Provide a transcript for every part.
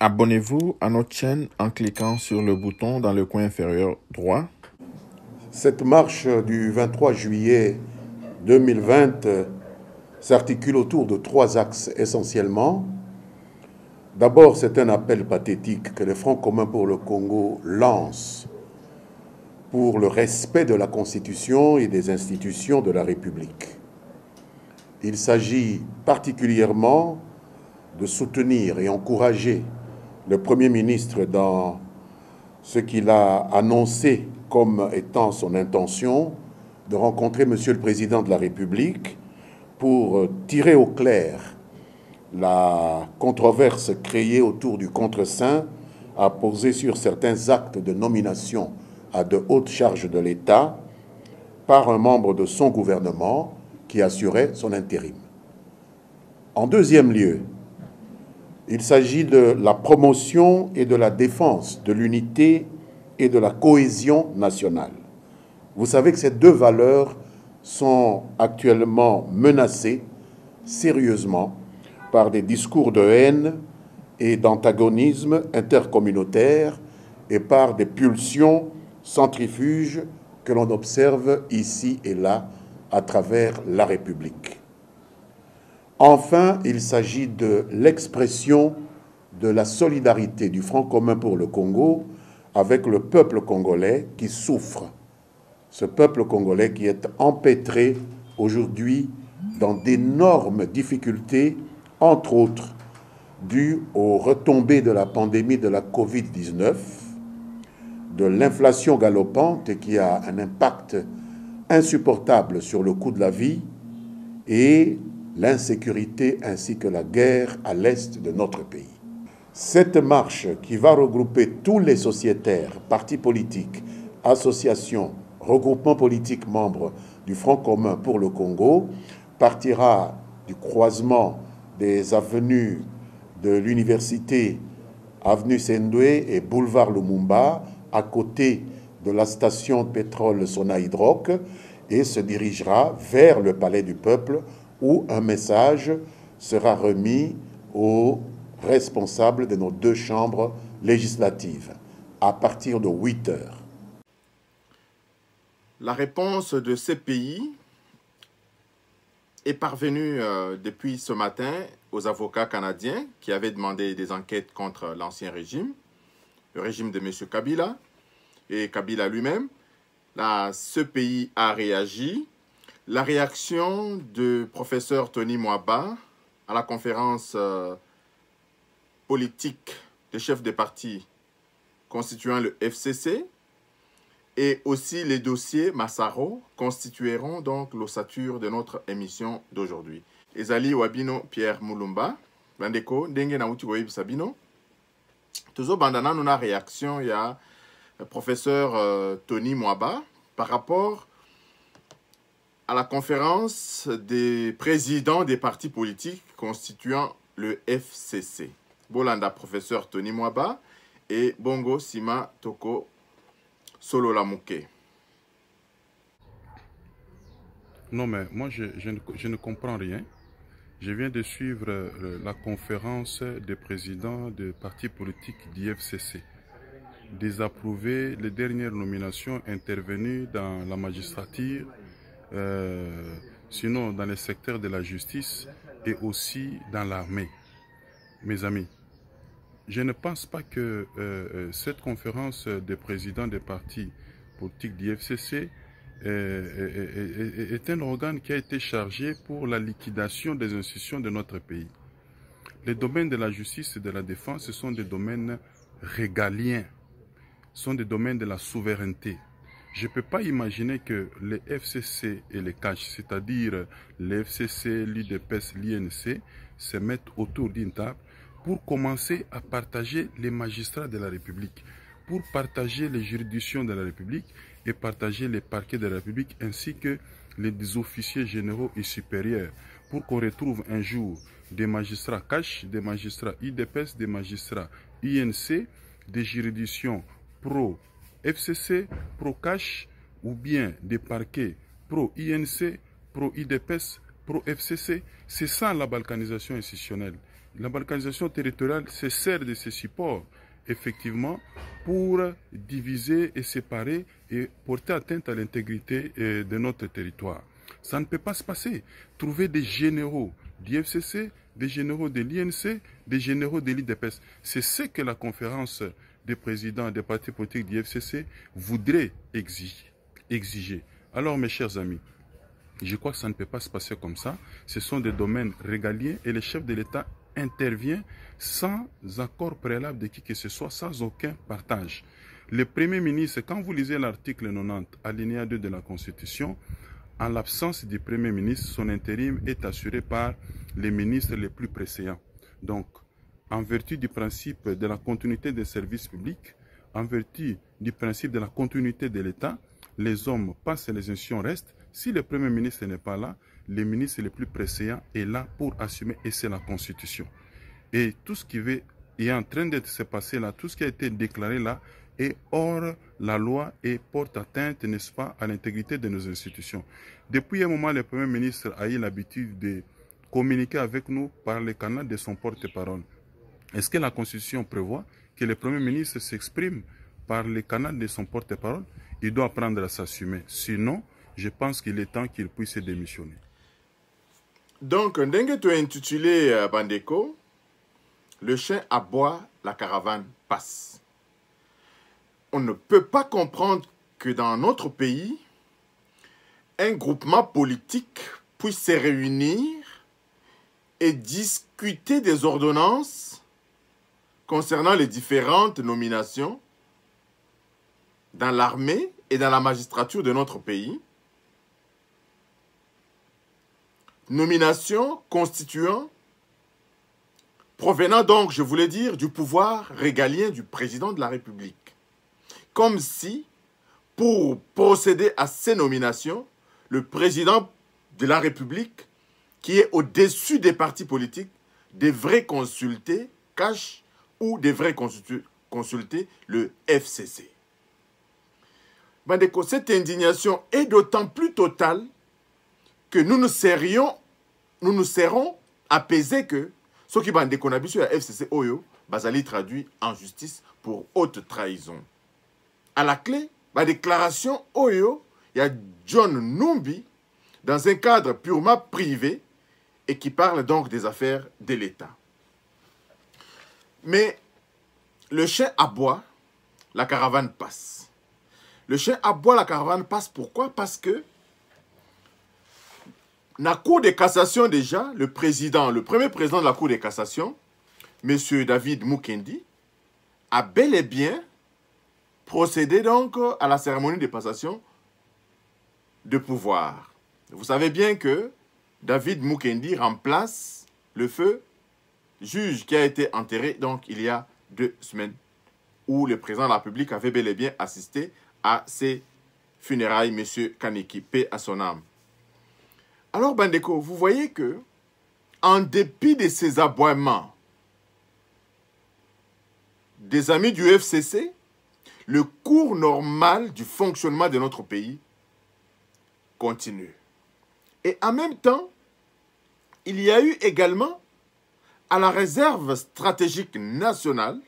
Abonnez-vous à notre chaîne en cliquant sur le bouton dans le coin inférieur droit. Cette marche du 23 juillet 2020 s'articule autour de trois axes essentiellement. D'abord, c'est un appel pathétique que le Front commun pour le Congo lance pour le respect de la Constitution et des institutions de la République. Il s'agit particulièrement de soutenir et encourager le Premier ministre dans ce qu'il a annoncé comme étant son intention de rencontrer Monsieur le Président de la République pour tirer au clair la controverse créée autour du contre-saint apposé sur certains actes de nomination à de hautes charges de l'État par un membre de son gouvernement qui assurait son intérim. En deuxième lieu, il s'agit de la promotion et de la défense de l'unité et de la cohésion nationale. Vous savez que ces deux valeurs sont actuellement menacées sérieusement par des discours de haine et d'antagonisme intercommunautaire et par des pulsions centrifuges que l'on observe ici et là à travers la République. Enfin, il s'agit de l'expression de la solidarité du Front commun pour le Congo avec le peuple congolais qui souffre. Ce peuple congolais qui est empêtré aujourd'hui dans d'énormes difficultés, entre autres dues aux retombées de la pandémie de la Covid-19, de l'inflation galopante qui a un impact insupportable sur le coût de la vie et l'insécurité ainsi que la guerre à l'est de notre pays. Cette marche qui va regrouper tous les sociétaires, partis politiques, associations, regroupements politiques membres du Front commun pour le Congo partira du croisement des avenues de l'université avenue Sendoué et boulevard Lumumba à côté de la station de pétrole Sonaïdroc et se dirigera vers le Palais du Peuple où un message sera remis aux responsables de nos deux chambres législatives à partir de 8 heures. La réponse de ces pays est parvenue depuis ce matin aux avocats canadiens qui avaient demandé des enquêtes contre l'ancien régime, le régime de M. Kabila et Kabila lui-même. Là, ce pays a réagi. La réaction du professeur Tony Mwaba à la conférence politique des chefs des partis constituant le FCC et aussi les dossiers Massaro constitueront donc l'ossature de notre émission d'aujourd'hui. Ezali Wabino Pierre Mulumba, Bandeko, Ndenge na uti Web Sabino. Toujours bandana nous na réaction, il y a le professeur Tony Mwaba par rapport à la conférence des présidents des partis politiques constituant le FCC. Bolanda, professeur Tony Mwaba et Bongo Sima Toko Solo Lamouké. Non, mais moi, je ne comprends rien. Je viens de suivre la conférence des présidents des partis politiques du FCC. Désapprouver les dernières nominations intervenues dans la magistrature, sinon dans les secteurs de la justice et aussi dans l'armée. Mes amis, je ne pense pas que cette conférence des présidents des partis politiques du FCC est un organe qui a été chargé pour la liquidation des institutions de notre pays. Les domaines de la justice et de la défense, ce sont des domaines régaliens, sont des domaines de la souveraineté. Je ne peux pas imaginer que les FCC et les CACH, c'est-à-dire les FCC, l'UDPS, l'INC, se mettent autour d'une table pour commencer à partager les magistrats de la République, pour partager les juridictions de la République et partager les parquets de la République ainsi que les officiers généraux et supérieurs, pour qu'on retrouve un jour des magistrats CACH, des magistrats UDPS, des magistrats INC, des juridictions pro-FCC, pro-CACH ou bien des parquets pro-INC, pro-IDPS, pro-FCC. C'est ça la balkanisation institutionnelle. La balkanisation territoriale se sert de ce support, effectivement, pour diviser et séparer et porter atteinte à l'intégrité de notre territoire. Ça ne peut pas se passer. Trouver des généraux du FCC, des généraux de l'INC, des généraux de l'IDPS, c'est ce que la conférence des présidents des partis politiques du FCC voudrait exiger. Alors, mes chers amis, je crois que ça ne peut pas se passer comme ça. Ce sont des domaines régaliens et le chef de l'État intervient sans accord préalable de qui que ce soit, sans aucun partage. Le Premier ministre, quand vous lisez l'article 90, alinéa 2 de la Constitution, en l'absence du Premier ministre, son intérim est assuré par les ministres les plus précédents. Donc, en vertu du principe de la continuité des services publics, en vertu du principe de la continuité de l'État, les hommes passent et les institutions restent. Si le Premier ministre n'est pas là, le ministre le plus précédent est là pour assumer, et c'est la Constitution. Et tout ce qui est en train de se passer là, tout ce qui a été déclaré là, est hors la loi et porte atteinte, n'est-ce pas, à l'intégrité de nos institutions. Depuis un moment, le Premier ministre a eu l'habitude de communiquer avec nous par le canal de son porte-parole. Est-ce que la Constitution prévoit que le Premier ministre s'exprime par le canal de son porte-parole? Il doit apprendre à s'assumer. Sinon, je pense qu'il est temps qu'il puisse démissionner. Donc, ndenge tu as intitulé Bandeko, le chien aboie, la caravane passe. On ne peut pas comprendre que dans notre pays, un groupement politique puisse se réunir et discuter des ordonnances concernant les différentes nominations dans l'armée et dans la magistrature de notre pays. Nominations constituant, provenant donc, je voulais dire, du pouvoir régalien du président de la République. Comme si, pour procéder à ces nominations, le président de la République, qui est au-dessus des partis politiques, devrait consulter CACH ou devrait consulter le FCC. Bandeko, cette indignation est d'autant plus totale que nous nous serons apaisés que ce qui Bandeko n'a sur la FCC Oyo, Bazali traduit en justice pour haute trahison. À la clé, la déclaration Oyo, il y a John Numbi dans un cadre purement privé et qui parle donc des affaires de l'État. Mais le chien aboie, la caravane passe. Le chien aboie, la caravane passe. Pourquoi? Parce que la Cour de cassation déjà, le premier président de la Cour de cassation, M. David Mukendi, a bel et bien procédé donc à la cérémonie de passation de pouvoir. Vous savez bien que David Mukendi remplace le feu juge qui a été enterré donc il y a 2 semaines, où le président de la République avait bel et bien assisté à ses funérailles, M. Kaneki, paix à son âme. Alors, Bandeko, vous voyez que, en dépit de ces aboiements des amis du FCC, le cours normal du fonctionnement de notre pays continue. Et en même temps, il y a eu également, à la réserve stratégique nationale,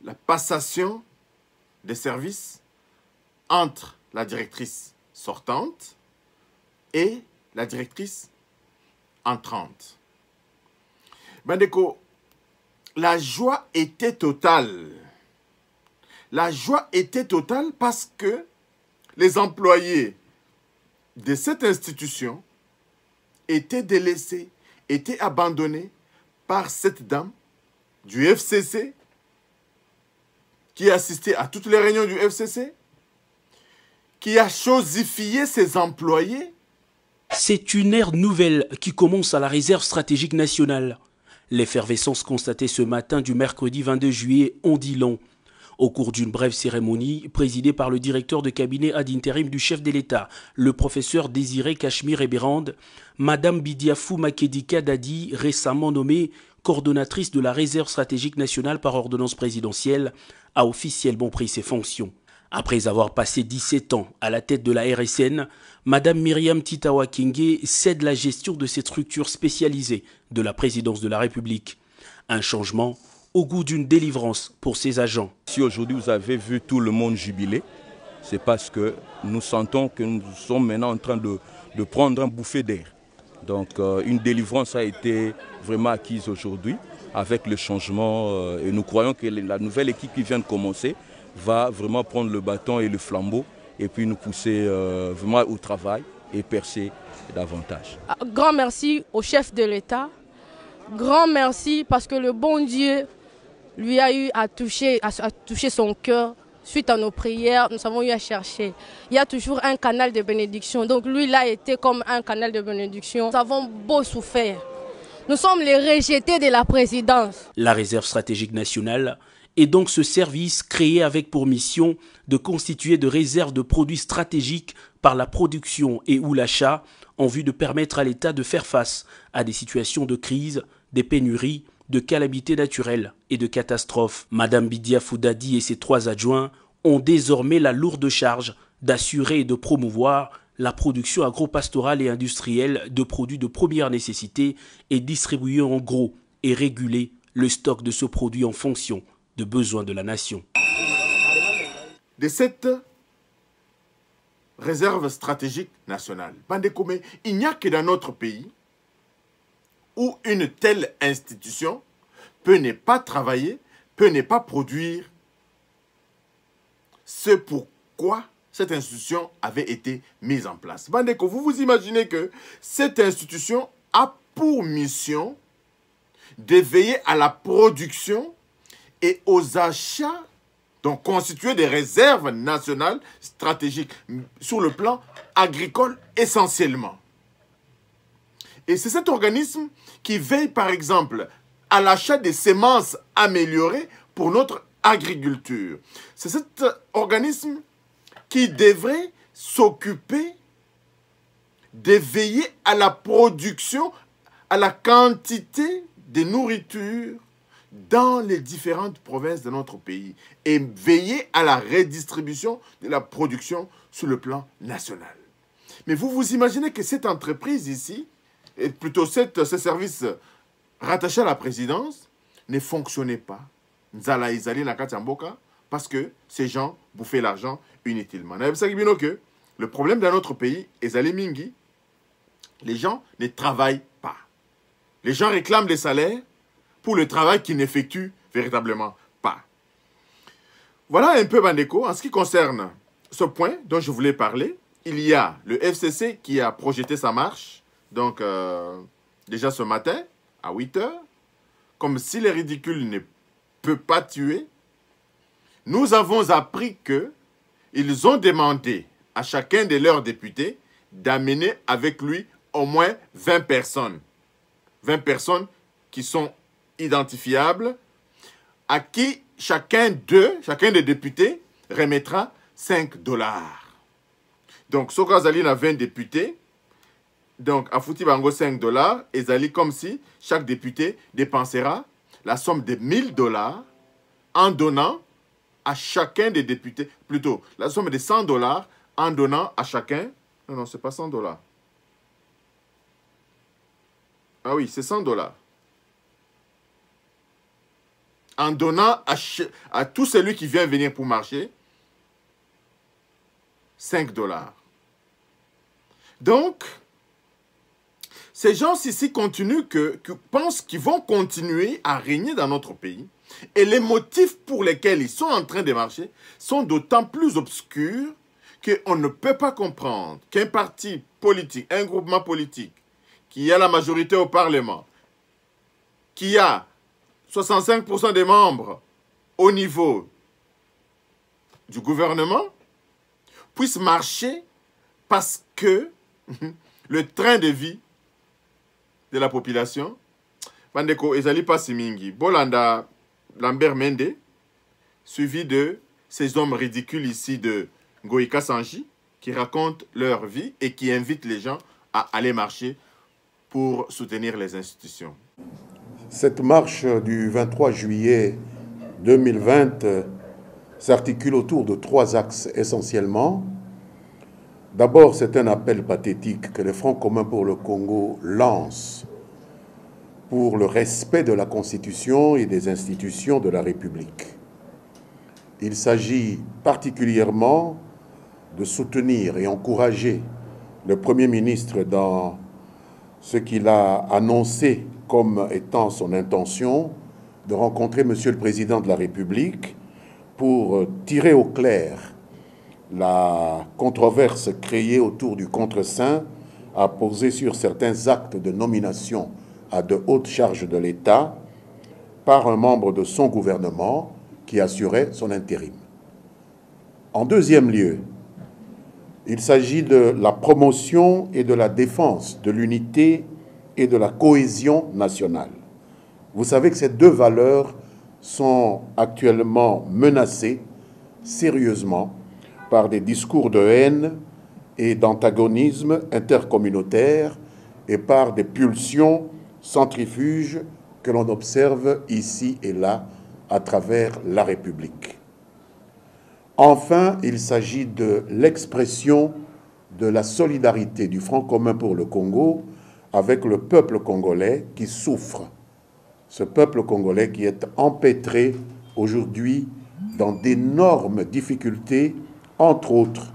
la passation des services entre la directrice sortante et la directrice entrante. Bandeko, la joie était totale. La joie était totale parce que les employés de cette institution étaient délaissés, étaient abandonnés par cette dame du FCC qui assistait à toutes les réunions du FCC, qui a chosifié ses employés. C'est une ère nouvelle qui commence à la réserve stratégique nationale. L'effervescence constatée ce matin du mercredi 22 juillet en dit long. Au cours d'une brève cérémonie, présidée par le directeur de cabinet ad intérim du chef de l'État, le professeur Désiré Cachemire Ebérande, Madame Bidiafou Makedika Dadi, récemment nommée coordonnatrice de la réserve stratégique nationale par ordonnance présidentielle, a officiellement pris ses fonctions. Après avoir passé 17 ans à la tête de la RSN, Madame Myriam Titawa Kenge cède la gestion de cette structure spécialisée de la présidence de la République. Un changement au goût d'une délivrance pour ses agents. Si aujourd'hui vous avez vu tout le monde jubiler, c'est parce que nous sentons que nous sommes maintenant en train de prendre un bouffée d'air. Donc une délivrance a été vraiment acquise aujourd'hui avec le changement et nous croyons que la nouvelle équipe qui vient de commencer va vraiment prendre le bâton et le flambeau et puis nous pousser vraiment au travail et percer davantage. Grand merci au chef de l'État, grand merci parce que le bon Dieu lui a eu à toucher son cœur. Suite à nos prières, nous avons eu à chercher. Il y a toujours un canal de bénédiction. Donc lui, il a été comme un canal de bénédiction. Nous avons beau souffrir. Nous sommes les rejetés de la présidence. La réserve stratégique nationale est donc ce service créé avec pour mission de constituer de réserves de produits stratégiques par la production et ou l'achat en vue de permettre à l'État de faire face à des situations de crise, des pénuries, de calamités naturelles et de catastrophes. Madame Bidia Foudadi et ses 3 adjoints ont désormais la lourde charge d'assurer et de promouvoir la production agro-pastorale et industrielle de produits de première nécessité et distribuer en gros et réguler le stock de ce produit en fonction des besoins de la nation. De cette réserve stratégique nationale, Bandekome, il n'y a que dans notre pays où une telle institution peut ne pas travailler, peut ne pas produire ce pourquoi cette institution avait été mise en place. Bandeko, vous vous imaginez que cette institution a pour mission de veiller à la production et aux achats, donc constituer des réserves nationales stratégiques sur le plan agricole essentiellement. Et c'est cet organisme qui veille, par exemple, à l'achat des semences améliorées pour notre agriculture. C'est cet organisme qui devrait s'occuper de veiller à la production, à la quantité de nourriture dans les différentes provinces de notre pays et veiller à la redistribution de la production sur le plan national. Mais vous vous imaginez que cette entreprise ici, et plutôt ce service rattaché à la présidence, ne fonctionnait pas. Nzala Izali Nakati Mboka, parce que ces gens bouffaient l'argent inutilement. Le problème dans notre pays, Ezali Mingi, les gens ne travaillent pas. Les gens réclament des salaires pour le travail qu'ils n'effectuent véritablement pas. Voilà un peu, Bandeko, en ce qui concerne ce point dont je voulais parler. Il y a le FCC qui a projeté sa marche, donc déjà ce matin, à 8 h, comme si le ridicule ne peut pas tuer. Nous avons appris qu'ils ont demandé à chacun de leurs députés d'amener avec lui au moins 20 personnes. 20 personnes qui sont identifiables, à qui chacun des députés remettra 5 $. Donc, Soka Zali a 20 députés. Donc, à Fouti Bango 5 $. Et Zali, comme si chaque député dépensera la somme de 1 000 $ en donnant à chacun des députés, plutôt la somme de 100 $ en donnant à chacun. Non, ce n'est pas 100 $. Ah oui, c'est 100 $. En donnant à tout celui qui vient venir pour marcher 5 $. Donc, ces gens ici continuent pensent qu'ils vont continuer à régner dans notre pays. Et les motifs pour lesquels ils sont en train de marcher sont d'autant plus obscurs qu'on ne peut pas comprendre qu'un parti politique, un groupement politique, qui a la majorité au Parlement, qui a 65% des membres au niveau du gouvernement, puisse marcher parce que le train de vie de la population, Bandeko ezali pasi mingi. Bolanda Lambert Mende, suivi de ces hommes ridicules ici de Ngoïka Sanji, qui racontent leur vie et qui invitent les gens à aller marcher pour soutenir les institutions. Cette marche du 23 juillet 2020 s'articule autour de 3 axes essentiellement. D'abord, c'est un appel pathétique que le Front commun pour le Congo lance pour le respect de la Constitution et des institutions de la République. Il s'agit particulièrement de soutenir et encourager le Premier ministre dans ce qu'il a annoncé comme étant son intention de rencontrer Monsieur le Président de la République pour tirer au clair la controverse créée autour du contre-saint apposé sur certains actes de nomination à de hautes charges de l'État par un membre de son gouvernement qui assurait son intérim. En deuxième lieu, il s'agit de la promotion et de la défense de l'unité et de la cohésion nationale. Vous savez que ces 2 valeurs sont actuellement menacées sérieusement par des discours de haine et d'antagonisme intercommunautaire et par des pulsions centrifuges que l'on observe ici et là à travers la République. Enfin, il s'agit de l'expression de la solidarité du Front commun pour le Congo avec le peuple congolais qui souffre. Ce peuple congolais qui est empêtré aujourd'hui dans d'énormes difficultés, entre autres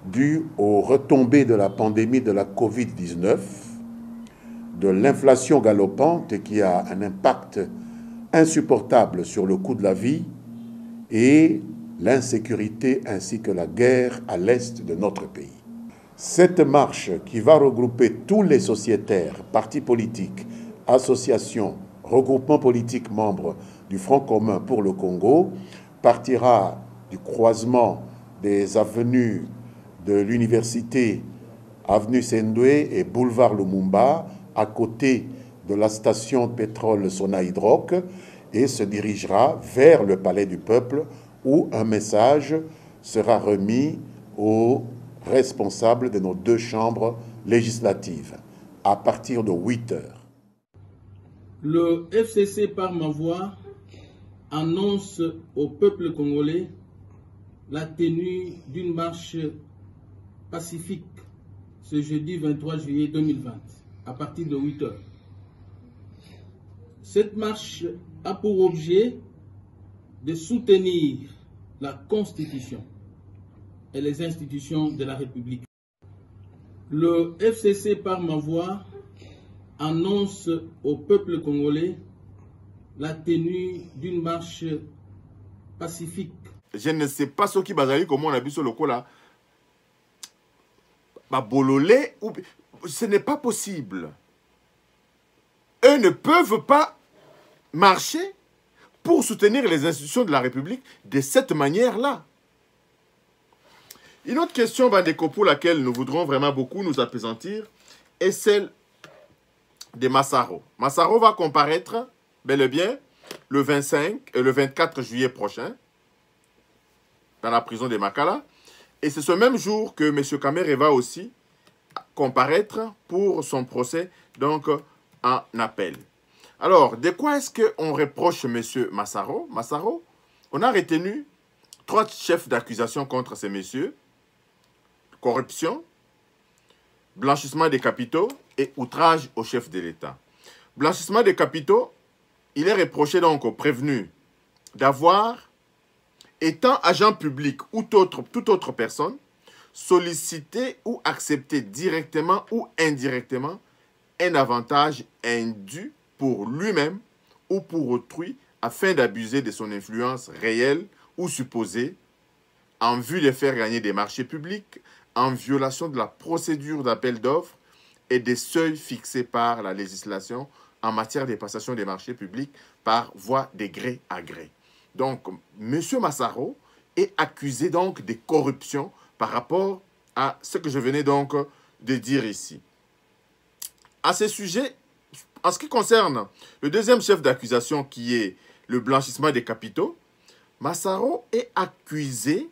dues aux retombées de la pandémie de la Covid-19, de l'inflation galopante qui a un impact insupportable sur le coût de la vie et l'insécurité ainsi que la guerre à l'est de notre pays. Cette marche qui va regrouper tous les sociétaires, partis politiques, associations, regroupements politiques membres du Front commun pour le Congo partira du croisement des avenues de l'université, avenue Sendoué et boulevard Lumumba, à côté de la station de pétrole Sonaïdroc, et se dirigera vers le Palais du Peuple, où un message sera remis aux responsables de nos 2 chambres législatives, à partir de 8 heures. Le FCC, par ma voix, annonce au peuple congolais la tenue d'une marche pacifique ce jeudi 23 juillet 2020, à partir de 8 heures. Cette marche a pour objet de soutenir la Constitution et les institutions de la République. Le FCC, par ma voix, annonce au peuple congolais la tenue d'une marche pacifique. Je ne sais pas ce qui bazali comment on a vu sur le coup là. Bololé, ce n'est pas possible. Eux ne peuvent pas marcher pour soutenir les institutions de la République de cette manière-là. Une autre question, Bandeko, pour laquelle nous voudrons vraiment beaucoup nous appesantir, est celle de Massaro. Massaro va comparaître, bel et bien, le 24 juillet prochain, dans la prison de Makala. Et c'est ce même jour que M. Kamere va aussi comparaître pour son procès, donc en appel. Alors, de quoi est-ce qu'on reproche M. Massaro? Massaro, on a retenu 3 chefs d'accusation contre ces messieurs: corruption, blanchissement des capitaux et outrage au chef de l'État. Blanchissement des capitaux, il est reproché donc au prévenu d'avoir, étant agent public ou toute autre personne, sollicité ou accepté directement ou indirectement un avantage indu pour lui-même ou pour autrui afin d'abuser de son influence réelle ou supposée en vue de faire gagner des marchés publics en violation de la procédure d'appel d'offres et des seuils fixés par la législation en matière de passation des marchés publics par voie de gré à gré. Donc, M. Massaro est accusé donc de corruption par rapport à ce que je venais donc de dire ici. À ce sujet, en ce qui concerne le deuxième chef d'accusation qui est le blanchissement des capitaux, Massaro est accusé,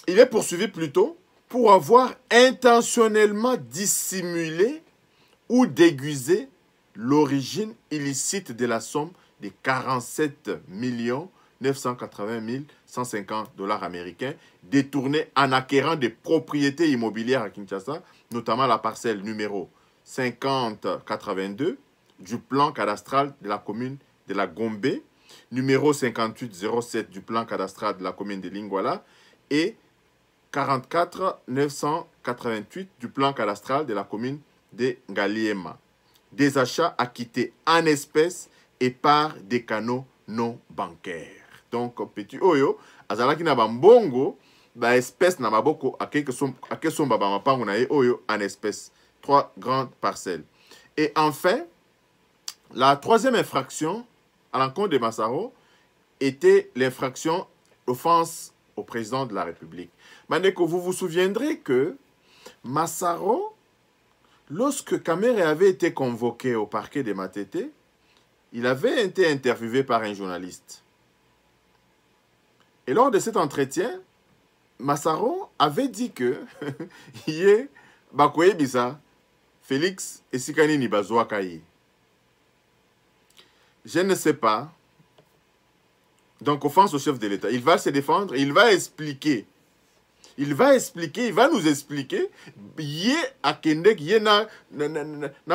il est poursuivi plutôt pour avoir intentionnellement dissimulé ou déguisé l'origine illicite de la somme de 47 980 150 $ américains détournés en acquérant des propriétés immobilières à Kinshasa, notamment la parcelle numéro 5082 du plan cadastral de la commune de la Gombe, numéro 5807 du plan cadastral de la commune de Lingwala et 44 988 du plan cadastral de la commune de Ngaliema. Des achats acquittés en espèces et par des canaux non bancaires. Donc, petit oyo, azalaki na bambongo, ba espèces na maboko, ake son baba mapango na ye oyo en espèces. 3 grandes parcelles. Et enfin, la troisième infraction à l'encontre de Massaro était l'infraction offense au président de la République. Mandeko, vous vous souviendrez que Massaro, lorsque Kamere avait été convoqué au parquet de Matete, il avait été interviewé par un journaliste. Et lors de cet entretien, Massaro avait dit que Yé Bakoye Bisa, Félix et Sikani Nibazouakaye. Je ne sais pas. Donc, offense au chef de l'État. Il va se défendre, il va expliquer. Il va nous expliquer. Yé a Kendek, yé na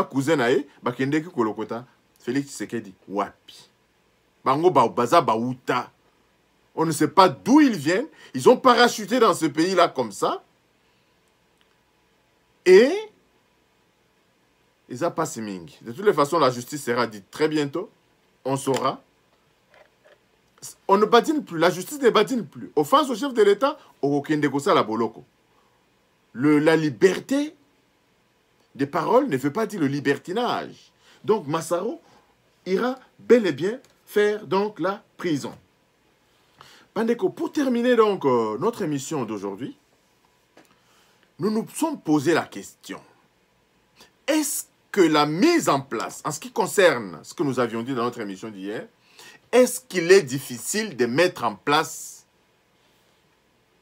cousin aye, ba Kendek kolokota. Félix Tshisekedi, wapi. Bango baza baouta. On ne sait pas d'où ils viennent. Ils ont parachuté dans ce pays-là comme ça. Et ils n'ont pas siming. De toutes les façons, la justice sera dite très bientôt. On saura. On ne badine plus. La justice ne badine plus. Offense au chef de l'État, au Kendekosa la Boloko. La liberté des paroles ne veut pas dire le libertinage. Donc Massaro ira bel et bien faire donc la prison. Bandeko, pour terminer donc notre émission d'aujourd'hui, nous nous sommes posé la question. Est-ce que la mise en place, en ce qui concerne ce que nous avions dit dans notre émission d'hier, est-ce qu'il est difficile de mettre en place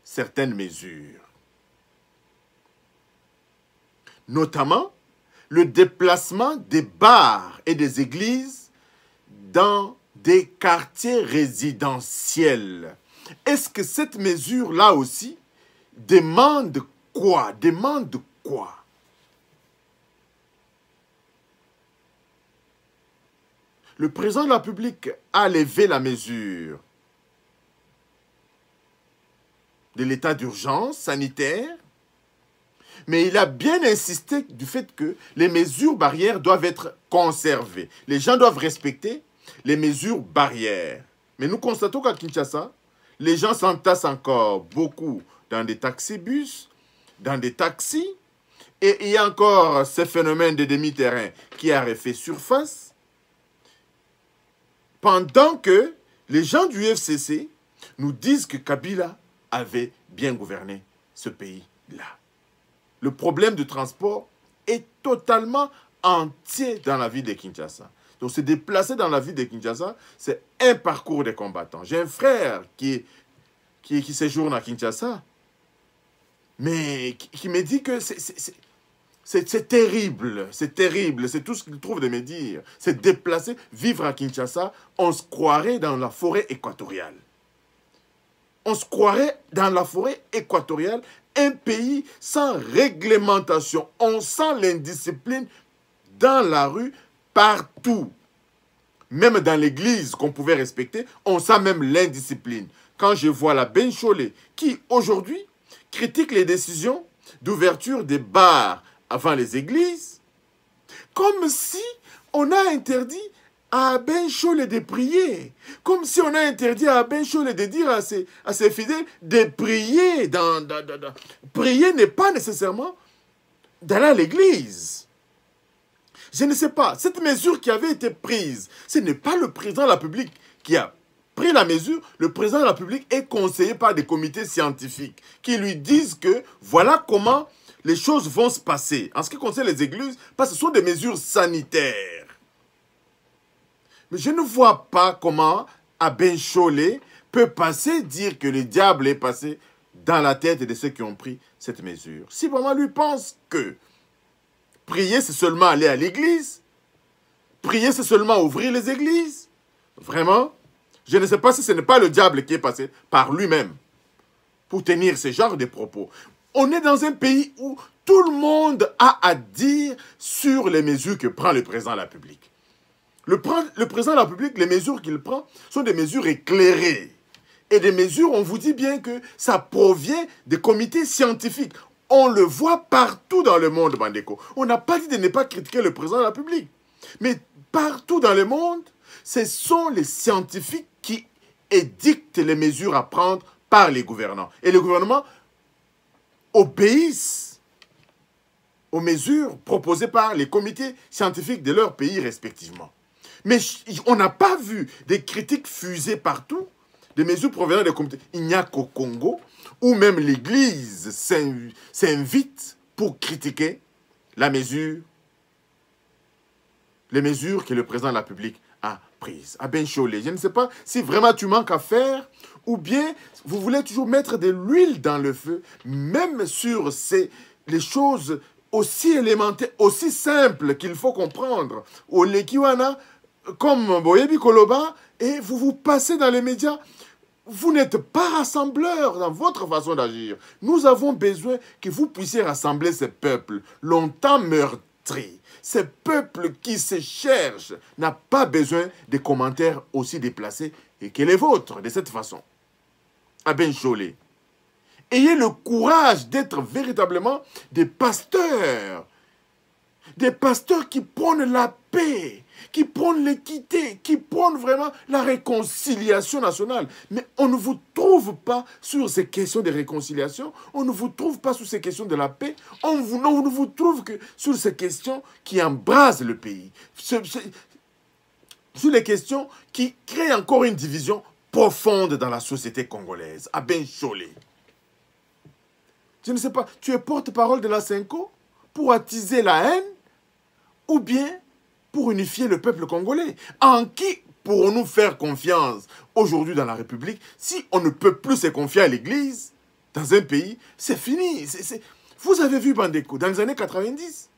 certaines mesures? Notamment, le déplacement des bars et des églises dans des quartiers résidentiels. Est-ce que cette mesure-là aussi demande quoi? Demande quoi? Le président de la République a levé la mesure de l'état d'urgence sanitaire, mais il a bien insisté du fait que les mesures barrières doivent être conservées. Les gens doivent respecter les mesures barrières. Mais nous constatons qu'à Kinshasa, les gens s'entassent encore beaucoup dans des taxibus, dans des taxis, et il y a encore ce phénomène de demi-terrain qui a refait surface, pendant que les gens du FCC nous disent que Kabila avait bien gouverné ce pays-là. Le problème du transport est totalement entier dans la ville de Kinshasa. Donc se déplacer dans la ville de Kinshasa, c'est un parcours de combattants. J'ai un frère qui séjourne à Kinshasa, mais qui me dit que c'est terrible, c'est tout ce qu'il trouve de me dire. C'est déplacer, vivre à Kinshasa, on se croirait dans la forêt équatoriale. On se croirait dans la forêt équatoriale, un pays sans réglementation. On sent l'indiscipline dans la rue, partout. Même dans l'église qu'on pouvait respecter, on sent même l'indiscipline. Quand je vois la Benchole qui, aujourd'hui, critique les décisions d'ouverture des bars avant les églises, comme si on a interdit à Benchole de prier, comme si on a interdit à Benchole de dire à ses fidèles de prier. Prier n'est pas nécessairement d'aller à l'église. Je ne sais pas, cette mesure qui avait été prise, ce n'est pas le président de la République qui a pris la mesure. Le président de la République est conseillé par des comités scientifiques qui lui disent que voilà comment les choses vont se passer. En ce qui concerne les églises, parce que ce sont des mesures sanitaires. Mais je ne vois pas comment Benchole peut passer, dire que le diable est passé dans la tête de ceux qui ont pris cette mesure. Si vraiment lui pense que prier, c'est seulement aller à l'église, prier, c'est seulement ouvrir les églises, Vraiment, je ne sais pas si ce n'est pas le diable qui est passé par lui-même pour tenir ce genre de propos. On est dans un pays où tout le monde a à dire sur les mesures que prend le président de la République. Le président de la République, les mesures qu'il prend sont des mesures éclairées. Et des mesures, on vous dit bien que ça provient des comités scientifiques. On le voit partout dans le monde, Bandeko. On n'a pas dit de ne pas critiquer le président de la République. Mais partout dans le monde, ce sont les scientifiques qui édictent les mesures à prendre par les gouvernants. Et les gouvernements obéissent aux mesures proposées par les comités scientifiques de leur pays respectivement. Mais on n'a pas vu des critiques fusées partout, des mesures provenant des comités. Il n'y a qu'au Congo, où même l'Église s'invite pour critiquer les mesures que le président de la République a prises. À Benchole, je ne sais pas si vraiment tu manques à faire, ou bien vous voulez toujours mettre de l'huile dans le feu, même sur les choses aussi élémentaires, aussi simples qu'il faut comprendre. Au Lekiwana, comme Boyebi Koloba, et vous vous passez dans les médias. Vous n'êtes pas rassembleur dans votre façon d'agir. Nous avons besoin que vous puissiez rassembler ces peuples longtemps meurtris. Ces peuples qui se cherchent n'ont pas besoin de commentaires aussi déplacés et que les vôtres, de cette façon. À Benchole, ayez le courage d'être véritablement des pasteurs qui prônent la paix, qui prônent l'équité, qui prônent vraiment la réconciliation nationale. Mais on ne vous trouve pas sur ces questions de réconciliation, on ne vous trouve pas sur ces questions de la paix, on ne vous trouve que sur ces questions qui embrasent le pays, sur les questions qui créent encore une division profonde dans la société congolaise. À Benchole. Je ne sais pas, tu es porte-parole de la Senko pour attiser la haine ou bien pour unifier le peuple congolais? En qui pourrons-nous faire confiance aujourd'hui dans la République si on ne peut plus se confier à l'Église dans un pays? C'est fini. Vous avez vu, Bandeko, dans les années 90,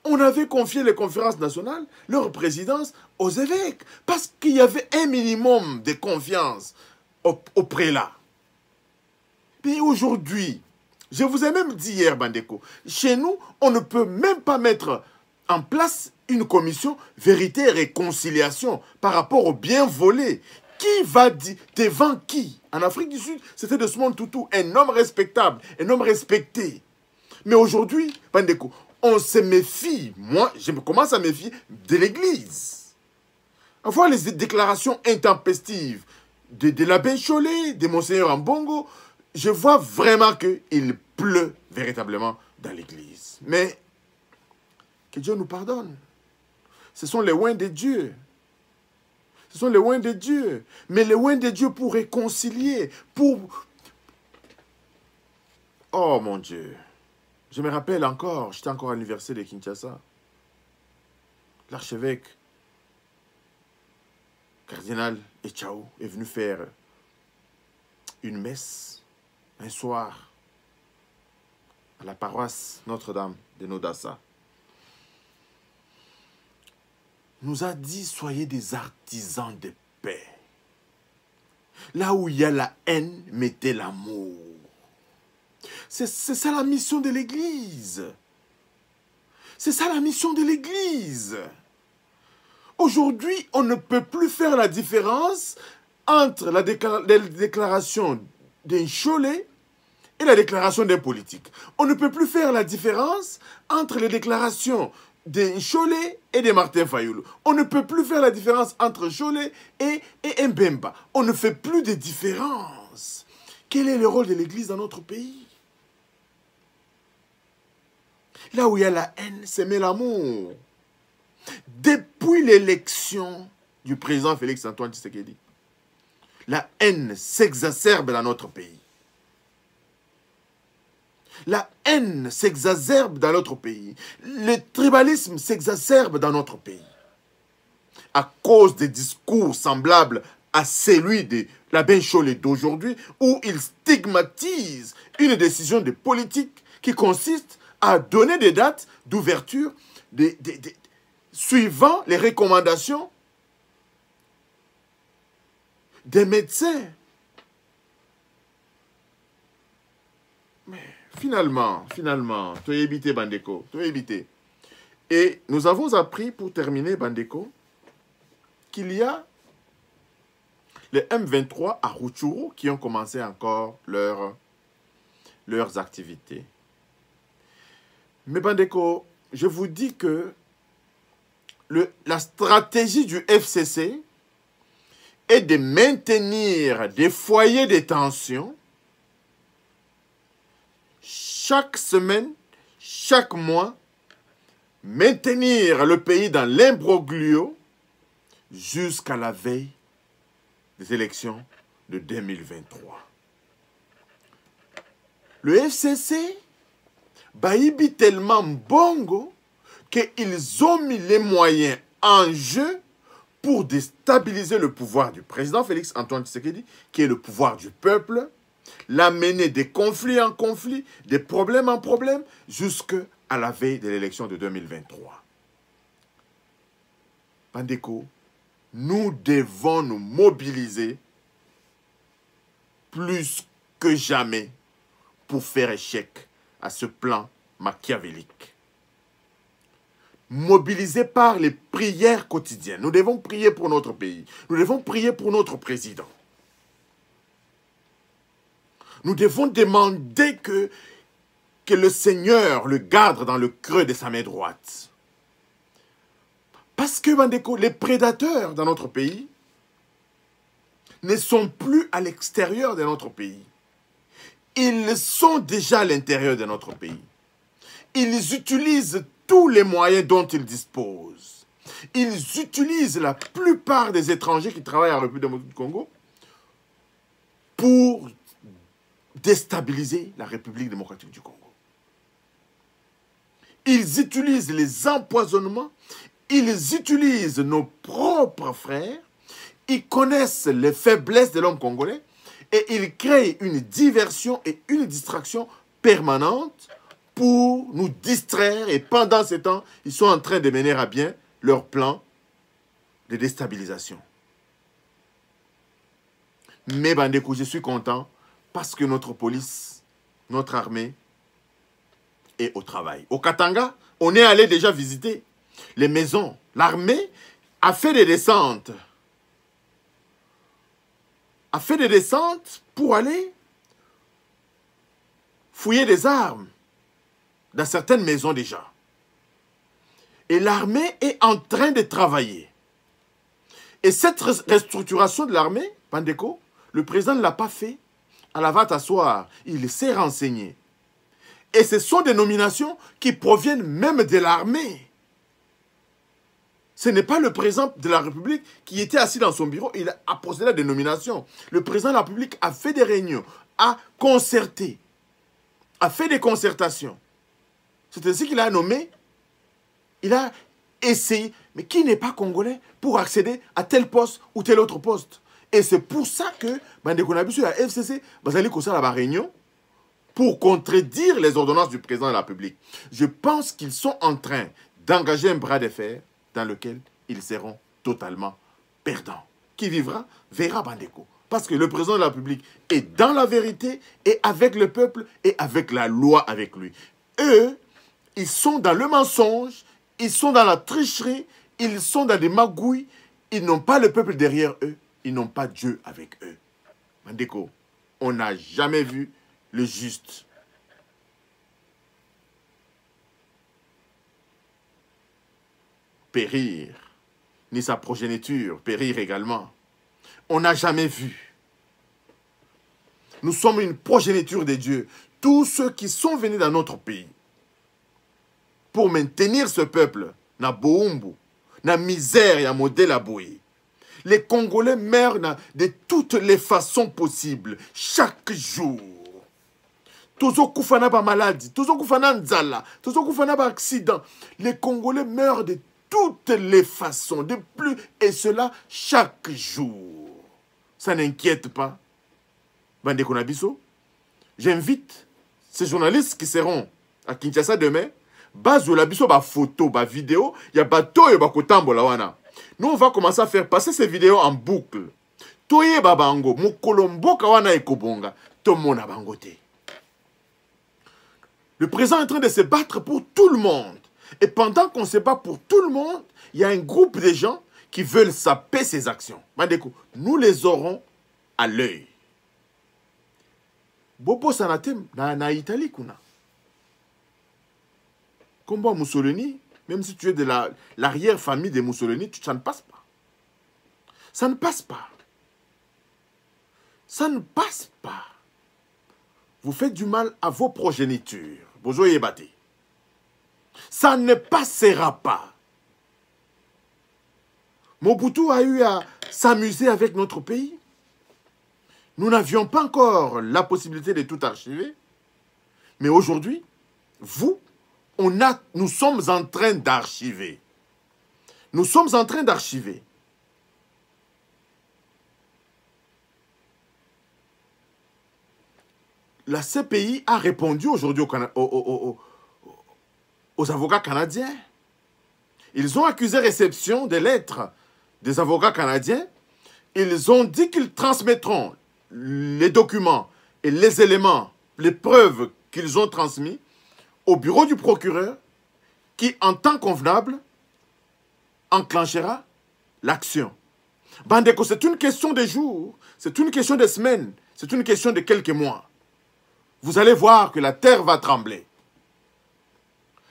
on avait confié les conférences nationales, leur présidence, aux évêques, parce qu'il y avait un minimum de confiance au prélat. Mais aujourd'hui, je vous ai même dit hier, Bandeko, chez nous, on ne peut même pas mettre en place une commission vérité et réconciliation par rapport au bien volé. Qui va dire devant qui? En Afrique du Sud, c'était Desmond Tutu, un homme respectable, un homme respecté. Mais aujourd'hui, Bandeko, on se méfie. Moi, je commence à méfier de l'Église. À voir les déclarations intempestives de l'abbé Cholet, de Monseigneur Ambongo, je vois vraiment qu'il pleut véritablement dans l'Église. Mais que Dieu nous pardonne. Ce sont les oins de Dieu. Ce sont les oins de Dieu. Mais les oins de Dieu pour réconcilier, pour... Oh mon Dieu. Je me rappelle encore, j'étais encore à l'université de Kinshasa. L'archevêque cardinal Echao est venu faire une messe un soir à la paroisse Notre-Dame de Nodassa. Nous a dit, soyez des artisans de paix. Là où il y a la haine, mettez l'amour. C'est ça la mission de l'Église. C'est ça la mission de l'Église. Aujourd'hui, on ne peut plus faire la différence entre la déclaration d'un Cholet et la déclaration d'un politique. On ne peut plus faire la différence entre les déclarations de Cholet et de Martin Fayulu. On ne peut plus faire la différence entre Cholet et Mbemba. On ne fait plus de différence. Quel est le rôle de l'Église dans notre pays? Là où il y a la haine, s'aimer l'amour. Depuis l'élection du président Félix-Antoine Tshisekedi, la haine s'exacerbe dans notre pays. La haine s'exacerbe dans notre pays. Le tribalisme s'exacerbe dans notre pays. À cause des discours semblables à celui de l'abbé Cholet d'aujourd'hui, où il stigmatise une décision de politique qui consiste à donner des dates d'ouverture suivant les recommandations des médecins. Mais finalement, tu as évité Bandeko, tu as évité. Et nous avons appris, pour terminer Bandeko, qu'il y a les M23 à Rutshuru qui ont commencé encore leurs activités. Mais Bandeko, je vous dis que la stratégie du FCC est de maintenir des foyers de tension chaque semaine, chaque mois, maintenir le pays dans l'imbroglio jusqu'à la veille des élections de 2023. Le FCC baïbi tellement bongo qu'ils ont mis les moyens en jeu pour déstabiliser le pouvoir du président Félix Antoine Tshisekedi, qui est le pouvoir du peuple, l'amener des conflits en conflits, des problèmes en problèmes, jusqu'à la veille de l'élection de 2023. Bandeko, nous devons nous mobiliser plus que jamais pour faire échec à ce plan machiavélique. Mobilisés par les prières quotidiennes. Nous devons prier pour notre pays. Nous devons prier pour notre président. Nous devons demander que le Seigneur le garde dans le creux de sa main droite. Parce que, Bandeko, les prédateurs dans notre pays ne sont plus à l'extérieur de notre pays. Ils sont déjà à l'intérieur de notre pays. Ils utilisent tous les moyens dont ils disposent. Ils utilisent la plupart des étrangers qui travaillent à la République démocratique du Congo pour déstabiliser la République démocratique du Congo. Ils utilisent les empoisonnements, ils utilisent nos propres frères, ils connaissent les faiblesses de l'homme congolais et ils créent une diversion et une distraction permanente pour nous distraire, et pendant ce temps, ils sont en train de mener à bien leur plan de déstabilisation. Mais Bandeko, je suis content parce que notre police, notre armée est au travail. Au Katanga, on est allé déjà visiter les maisons. L'armée a fait des descentes. A fait des descentes pour aller fouiller des armes dans certaines maisons déjà. Et l'armée est en train de travailler. Et cette restructuration de l'armée, Bandeko, le président ne l'a pas fait à la va t'asseoir. Il s'est renseigné. Et ce sont des nominations qui proviennent même de l'armée. Ce n'est pas le président de la République qui était assis dans son bureau, il a procédé à des nominations. Le président de la République a fait des réunions, a concerté, a fait des concertations. C'est ainsi qu'il a nommé, il a essayé, mais qui n'est pas congolais pour accéder à tel poste ou tel autre poste. Et c'est pour ça que, Bandeko Nabiso et la FCC, Bazali Kosa la réunion pour contredire les ordonnances du président de la République. Je pense qu'ils sont en train d'engager un bras de fer dans lequel ils seront totalement perdants. Qui vivra, verra Bandeko. Parce que le président de la République est dans la vérité et avec le peuple et avec la loi avec lui. Eux, ils sont dans le mensonge, ils sont dans la tricherie, ils sont dans des magouilles, ils n'ont pas le peuple derrière eux, ils n'ont pas Dieu avec eux. Bandeko, on n'a jamais vu le juste périr, ni sa progéniture périr également. On n'a jamais vu. Nous sommes une progéniture de Dieu. Tous ceux qui sont venus dans notre pays pour maintenir ce peuple, na boumbu, na misère, ya modèle à boué. Les Congolais meurent de toutes les façons possibles, chaque jour. Tozo koufana ba maladie, tozo koufana nzala, tozo koufana ba accident. Les Congolais meurent de toutes les façons, de plus, et cela chaque jour. Ça n'inquiète pas. Bandeko Nabiso, j'invite ces journalistes qui seront à Kinshasa demain, bazo la biso ba photo, ba vidéo, ya bato et ba kotambola wana. Nous on va commencer à faire passer ces vidéos en boucle. toyeba bango mokolo mboka wana ekobonga tomona bango te. Le président est en train de se battre pour tout le monde. Et pendant qu'on se bat pour tout le monde, il y a un groupe de gens qui veulent saper ses actions. Mandeko, nous les aurons à l'œil. Bobo Sanatem, na Italie, kuna. Combat Mussolini, même si tu es de l'arrière-famille de Mussolini, ça ne passe pas. Ça ne passe pas. Ça ne passe pas. Vous faites du mal à vos progénitures. Bozo Yebate. Ça ne passera pas. Mobutu a eu à s'amuser avec notre pays. Nous n'avions pas encore la possibilité de tout archiver. Mais aujourd'hui, nous sommes en train d'archiver. Nous sommes en train d'archiver. La CPI a répondu aujourd'hui aux avocats canadiens. Ils ont accusé réception des lettres des avocats canadiens. Ils ont dit qu'ils transmettront les documents et les éléments, les preuves qu'ils ont transmis au bureau du procureur qui, en temps convenable, enclenchera l'action. Bandeko, c'est une question de jours, c'est une question de semaines, c'est une question de quelques mois. Vous allez voir que la terre va trembler.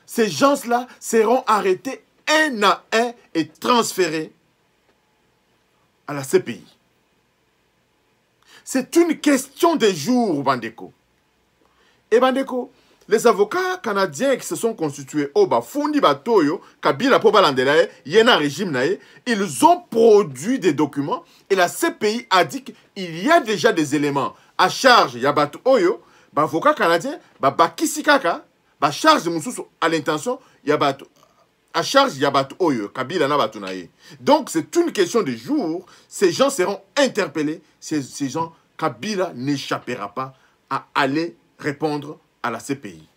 Ces gens-là seront arrêtés un à un et transférés à la CPI. C'est une question de jours, Bandeko. Et Bandeko, les avocats canadiens qui se sont constitués au Bafundi Batoyo, Kabila Pobalandelae, Yena régime nae, ils ont produit des documents et la CPI a dit qu'il y a déjà des éléments à charge Yabato Oyo. Avocat canadien, Bakisikaka, charge Moussous à l'intention, à charge Yabat Oyo, Kabila Nabatunaye. Donc c'est une question de jours, ces gens seront interpellés, ces gens, Kabila n'échappera pas à aller répondre à la CPI.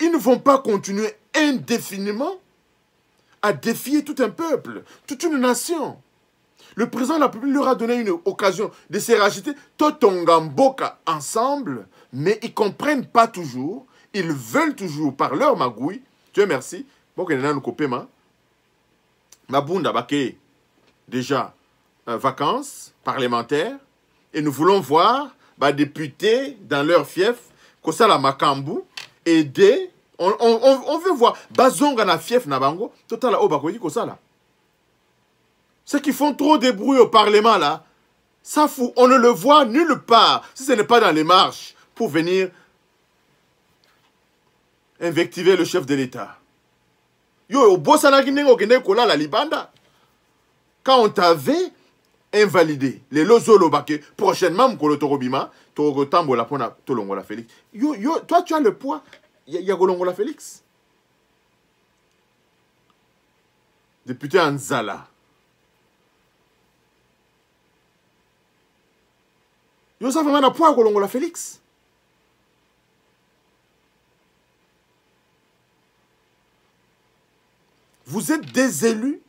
Ils ne vont pas continuer indéfiniment à défier tout un peuple, toute une nation. Le président de la République leur a donné une occasion de se rajouter Totongamboka ensemble, mais ils ne comprennent pas toujours. Ils veulent toujours, par leur magouille, Dieu merci, bon que nous copéma, Mabunda Baké, déjà, vacances parlementaires, et nous voulons voir des députés dans leur fief, Kosala Makambu, aider, on veut voir, Bazonga na fief na bango, Totala Obakoyi Kosala. Ceux qui font trop de bruit au Parlement, là, ça fout. On ne le voit nulle part, si ce n'est pas dans les marches, pour venir invectiver le chef de l'État. Yo, au Bosanaginengo Genekola, la Libanda, quand on t'avait invalidé, les Lozolo Baké, prochainement, Mkolo Torobima, Torogotambo la Pona, Tolongola Félix. Yo, toi, tu as le poids, ya Golongola Félix. Député Anzala. Yo, ça vraiment un point à Golongola Félix. Vous êtes des élus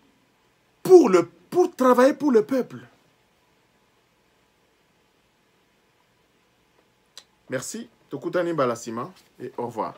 pour travailler pour le peuple. Merci. Tokutani Balasima et au revoir.